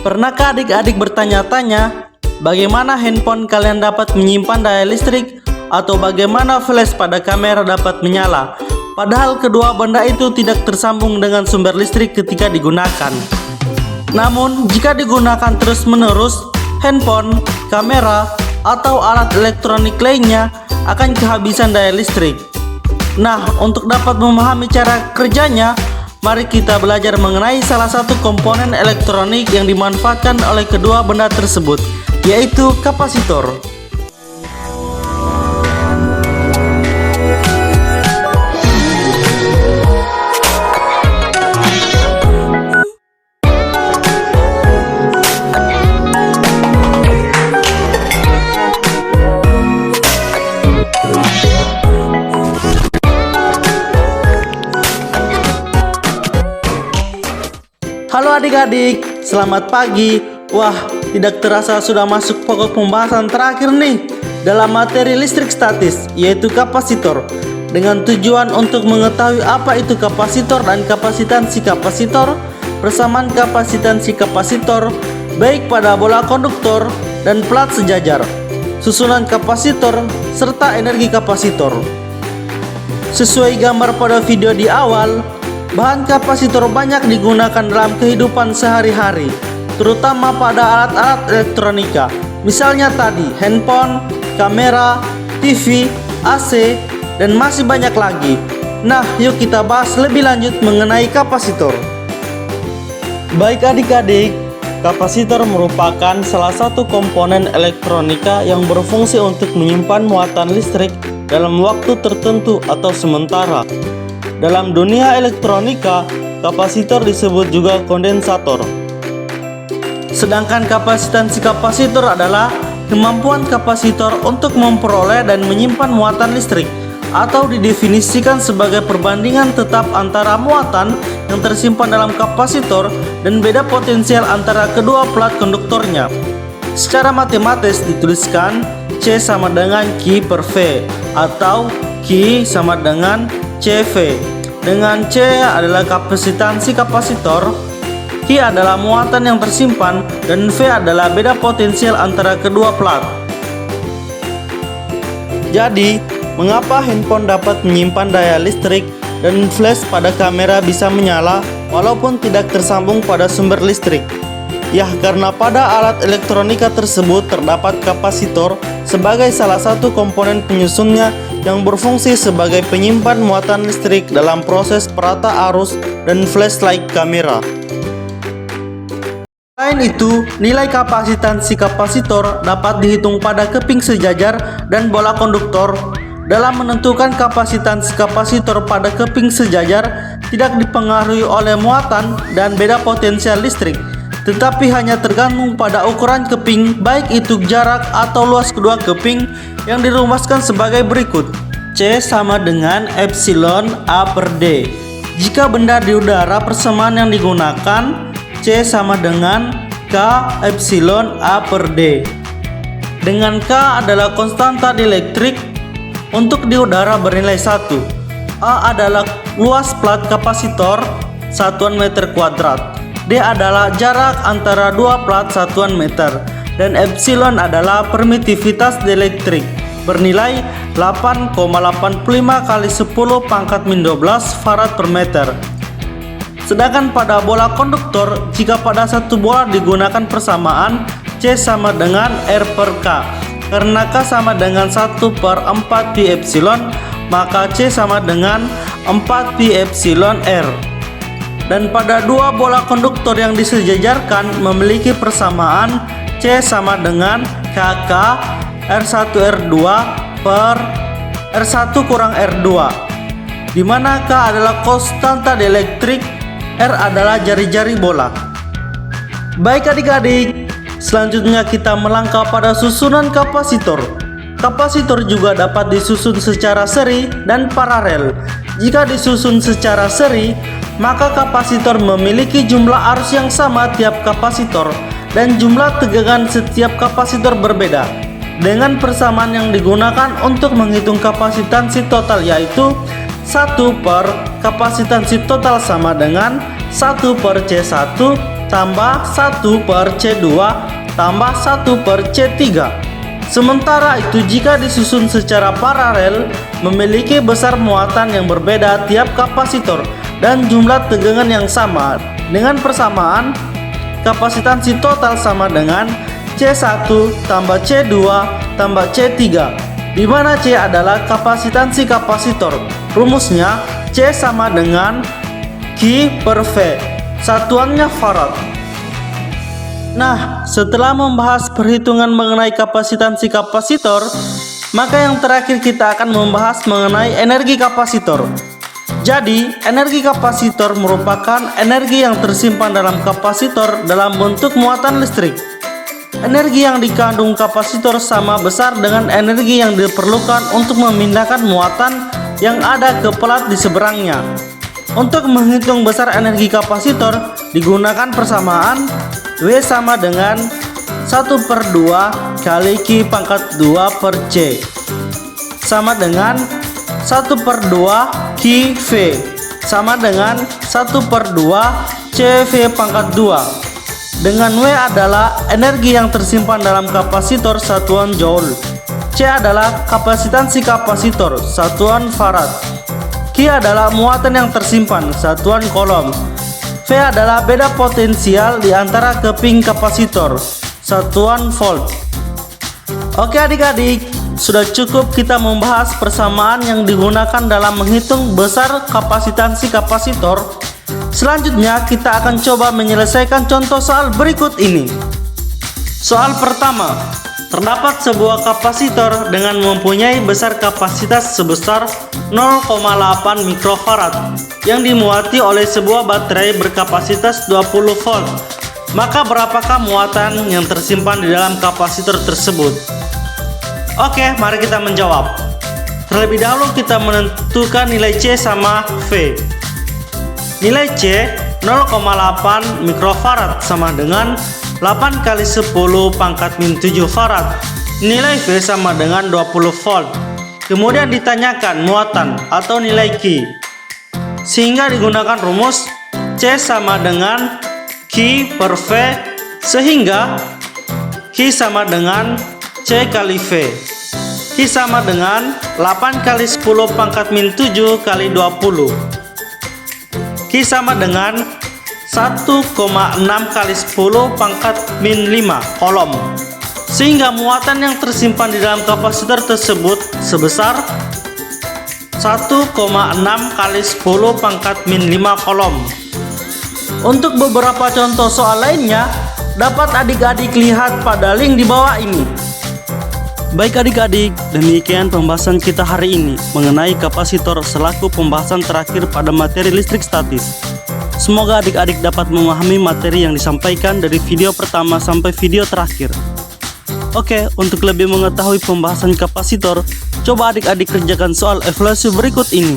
Pernahkah adik-adik bertanya-tanya bagaimana handphone kalian dapat menyimpan daya listrik atau bagaimana flash pada kamera dapat menyala? Padahal kedua benda itu tidak tersambung dengan sumber listrik ketika digunakan. Namun, jika digunakan terus-menerus, handphone, kamera, atau alat elektronik lainnya akan kehabisan daya listrik. Nah, untuk dapat memahami cara kerjanya, mari kita belajar mengenai salah satu komponen elektronik yang dimanfaatkan oleh kedua benda tersebut, yaitu kapasitor. Halo adik-adik, selamat pagi. Wah, tidak terasa sudah masuk pokok pembahasan terakhir nih dalam materi listrik statis, yaitu kapasitor. Dengan tujuan untuk mengetahui apa itu kapasitor dan kapasitansi kapasitor, persamaan kapasitansi kapasitor, baik pada bola konduktor dan plat sejajar, susunan kapasitor, serta energi kapasitor. Sesuai gambar pada video di awal, bahan kapasitor banyak digunakan dalam kehidupan sehari-hari, terutama pada alat-alat elektronika. Misalnya tadi, handphone, kamera, TV, AC, dan masih banyak lagi. Nah, yuk kita bahas lebih lanjut mengenai kapasitor. Baik adik-adik, kapasitor merupakan salah satu komponen elektronika yang berfungsi untuk menyimpan muatan listrik dalam waktu tertentu atau sementara. Dalam dunia elektronika, kapasitor disebut juga kondensator. Sedangkan kapasitansi kapasitor adalah kemampuan kapasitor untuk memperoleh dan menyimpan muatan listrik, atau didefinisikan sebagai perbandingan tetap antara muatan yang tersimpan dalam kapasitor dan beda potensial antara kedua plat konduktornya. Secara matematis dituliskan C sama dengan Q per V, atau Q sama dengan CV. Dengan C adalah kapasitansi kapasitor, Q adalah muatan yang tersimpan, dan V adalah beda potensial antara kedua plat. Jadi, mengapa handphone dapat menyimpan daya listrik dan flash pada kamera bisa menyala walaupun tidak tersambung pada sumber listrik? Ya, karena pada alat elektronika tersebut terdapat kapasitor sebagai salah satu komponen penyusunnya yang berfungsi sebagai penyimpan muatan listrik dalam proses perata arus dan flashlight kamera. Selain itu, nilai kapasitansi kapasitor dapat dihitung pada keping sejajar dan bola konduktor. Dalam menentukan kapasitansi kapasitor pada keping sejajar tidak dipengaruhi oleh muatan dan beda potensial listrik, tetapi hanya tergantung pada ukuran keping, baik itu jarak atau luas kedua keping, yang dirumuskan sebagai berikut. C sama dengan epsilon A per D. Jika benda di udara, persamaan yang digunakan C sama dengan K epsilon A per D. Dengan K adalah konstanta dielektrik untuk di udara bernilai 1. A adalah luas plat kapasitor satuan meter kuadrat. D adalah jarak antara dua plat satuan meter, dan epsilon adalah permitivitas dielektrik bernilai 8,85 kali 10 pangkat min 12 farad per meter. Sedangkan pada bola konduktor, jika pada satu bola digunakan persamaan C sama dengan R per K, karena K sama dengan 1 per 4 pi epsilon, maka C sama dengan 4 pi epsilon R. Dan pada dua bola konduktor yang disejajarkan memiliki persamaan C sama dengan KK R1 R2 per R1 kurang R2, di mana K adalah konstanta dielektrik, R adalah jari-jari bola. Baik adik-adik, selanjutnya kita melangkah pada susunan kapasitor. Kapasitor juga dapat disusun secara seri dan paralel. Jika disusun secara seri, maka kapasitor memiliki jumlah arus yang sama tiap kapasitor dan jumlah tegangan setiap kapasitor berbeda. Dengan persamaan yang digunakan untuk menghitung kapasitansi total, yaitu 1 per kapasitansi total sama dengan 1 per C1 tambah 1 per C2 tambah 1 per C3. Sementara itu jika disusun secara paralel memiliki besar muatan yang berbeda tiap kapasitor dan jumlah tegangan yang sama. Dengan persamaan, kapasitansi total sama dengan C1 tambah C2 tambah C3, di mana C adalah kapasitansi kapasitor. Rumusnya C sama dengan Q per V, satuannya farad. Nah, setelah membahas perhitungan mengenai kapasitansi kapasitor, maka yang terakhir kita akan membahas mengenai energi kapasitor. Jadi, energi kapasitor merupakan energi yang tersimpan dalam kapasitor dalam bentuk muatan listrik. Energi yang dikandung kapasitor sama besar dengan energi yang diperlukan untuk memindahkan muatan yang ada ke pelat di seberangnya. Untuk menghitung besar energi kapasitor, digunakan persamaan W sama dengan 1/2 kali Q pangkat 2 per C sama dengan 1/2 QV sama dengan 1/2 CV pangkat 2, dengan W adalah energi yang tersimpan dalam kapasitor satuan joule, C adalah kapasitansi kapasitor satuan farad, Q adalah muatan yang tersimpan satuan coulomb, V adalah beda potensial di antara keping kapasitor satuan volt. Oke adik-adik, sudah cukup kita membahas persamaan yang digunakan dalam menghitung besar kapasitansi kapasitor. Selanjutnya kita akan coba menyelesaikan contoh soal berikut ini. Soal pertama, terdapat sebuah kapasitor dengan mempunyai besar kapasitas sebesar 0,8 mikrofarad yang dimuati oleh sebuah baterai berkapasitas 20 volt. Maka berapakah muatan yang tersimpan di dalam kapasitor tersebut? Oke, mari kita menjawab. Terlebih dahulu kita menentukan nilai C sama V. Nilai C 0,8 mikrofarad sama dengan 8 kali 10 pangkat min 7 farad. Nilai V sama dengan 20 volt. Kemudian ditanyakan muatan atau nilai Q, sehingga digunakan rumus C sama dengan Q per V, sehingga Q sama dengan C kali V. Q sama dengan 8 kali 10 pangkat min 7 kali 20. Q sama dengan 1,6 kali 10 pangkat min 5 coulomb, sehingga muatan yang tersimpan di dalam kapasitor tersebut sebesar 1,6 kali 10 pangkat min 5 coulomb. Untuk beberapa contoh soal lainnya dapat adik-adik lihat pada link di bawah ini. Baik adik-adik, demikian pembahasan kita hari ini mengenai kapasitor selaku pembahasan terakhir pada materi listrik statis. Semoga adik-adik dapat memahami materi yang disampaikan dari video pertama sampai video terakhir. Oke, untuk lebih mengetahui pembahasan kapasitor, coba adik-adik kerjakan soal evaluasi berikut ini.